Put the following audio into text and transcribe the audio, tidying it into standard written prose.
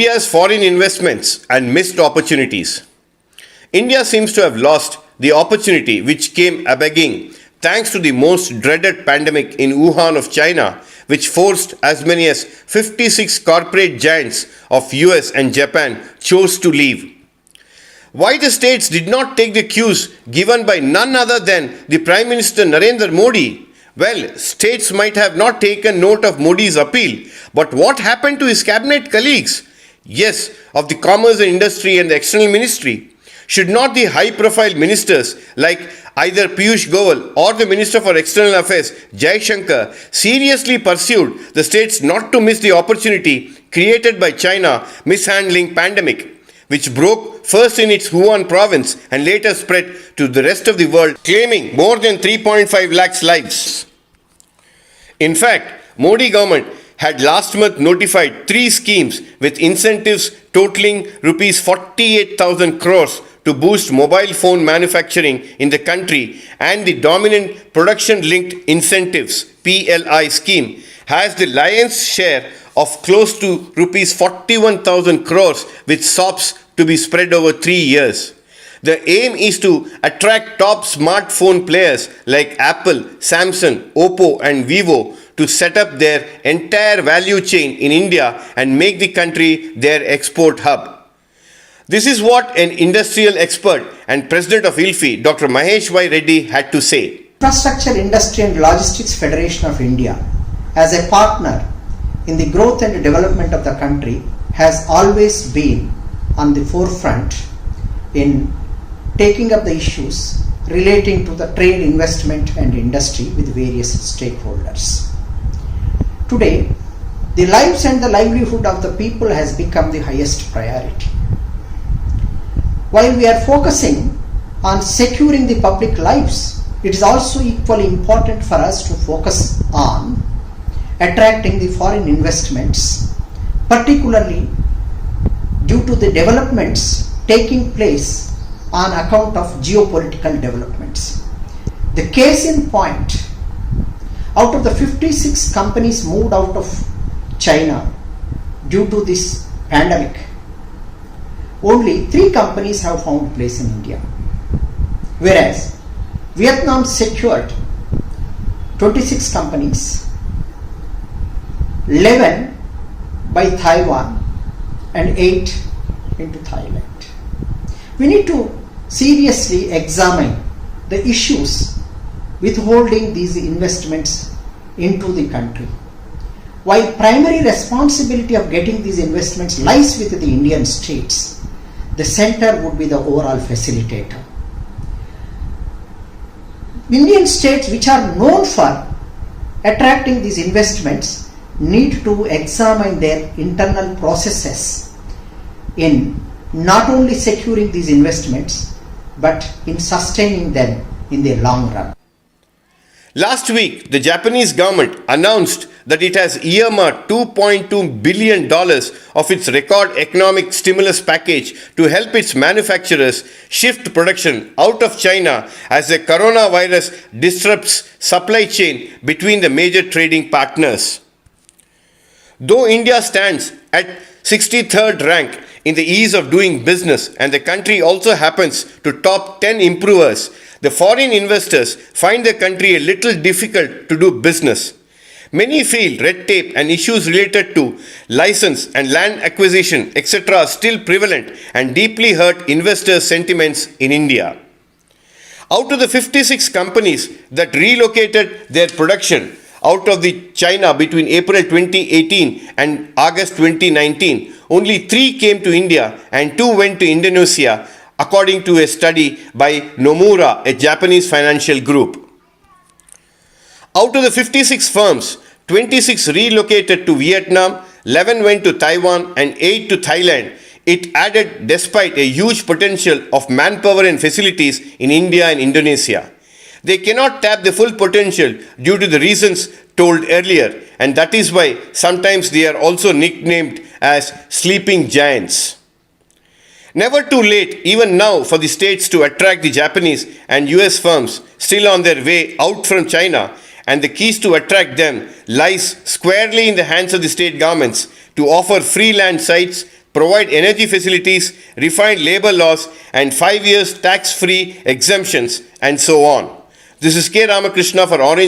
India's foreign investments and missed opportunities. India seems to have lost the opportunity which came a-begging thanks to the most dreaded pandemic in Wuhan of China, which forced as many as 56 corporate giants of US and Japan chose to leave. Why the states did not take the cues given by none other than the Prime Minister Narendra Modi? Well, states might have not taken note of Modi's appeal, but what happened to his cabinet colleagues? Yes, of the Commerce and Industry and the External Ministry. Should not the high-profile ministers like either Piyush Goyal or the Minister for External Affairs, Jai Shankar, seriously pursued the states not to miss the opportunity created by China mishandling pandemic, which broke first in its Wuhan province and later spread to the rest of the world, claiming more than 3.5 lakhs lives. In fact, Modi government had last month notified 3 schemes with incentives totaling rupees 48,000 crores to boost mobile phone manufacturing in the country, and the dominant production-linked incentives PLI scheme has the lion's share of close to rupees 41,000 crores with SOPs to be spread over 3 years. The aim is to attract top smartphone players like Apple, Samsung, Oppo and Vivo to set up their entire value chain in India and make the country their export hub. This is what an industrial expert and president of ILFI, Dr. Mahesh Y. Reddy, had to say. Infrastructure Industry and Logistics Federation of India, as a partner in the growth and development of the country, has always been on the forefront in taking up the issues relating to the trade, investment and industry with various stakeholders. Today, the lives and the livelihood of the people has become the highest priority. While we are focusing on securing the public lives, it is also equally important for us to focus on attracting the foreign investments, particularly due to the developments taking place on account of geopolitical developments. The case in point, out of the 56 companies moved out of China due to this pandemic, only 3 companies have found place in India. Whereas Vietnam secured 26 companies, 11 by Taiwan and 8 into Thailand. We need to seriously examine the issues withholding these investments into the country. While primary responsibility of getting these investments lies with the Indian states, the center would be the overall facilitator. Indian states, which are known for attracting these investments, need to examine their internal processes in not only securing these investments but in sustaining them in the long run. Last week, the Japanese government announced that it has earmarked $2.2 billion of its record economic stimulus package to help its manufacturers shift production out of China as the coronavirus disrupts supply chain between the major trading partners. Though India stands at 63rd rank in the ease of doing business and the country also happens to top 10 improvers, the foreign investors find the country a little difficult to do business. Many feel red tape and issues related to license and land acquisition, etc. are still prevalent and deeply hurt investors' sentiments in India. Out of the 56 companies that relocated their production out of the China between April 2018 and August 2019, only 3 came to India and 2 went to Indonesia, according to a study by Nomura, a Japanese financial group. Out of the 56 firms, 26 relocated to Vietnam, 11 went to Taiwan and 8 to Thailand. It added despite a huge potential of manpower and facilities in India and Indonesia. They cannot tap the full potential due to the reasons told earlier, and that is why sometimes they are also nicknamed as sleeping giants. Never too late, even now, for the states to attract the Japanese and US firms still on their way out from China, and the keys to attract them lies squarely in the hands of the state governments to offer free land sites, provide energy facilities, refine labor laws, and 5 years tax-free exemptions, and so on. This is K. Ramakrishna for Orange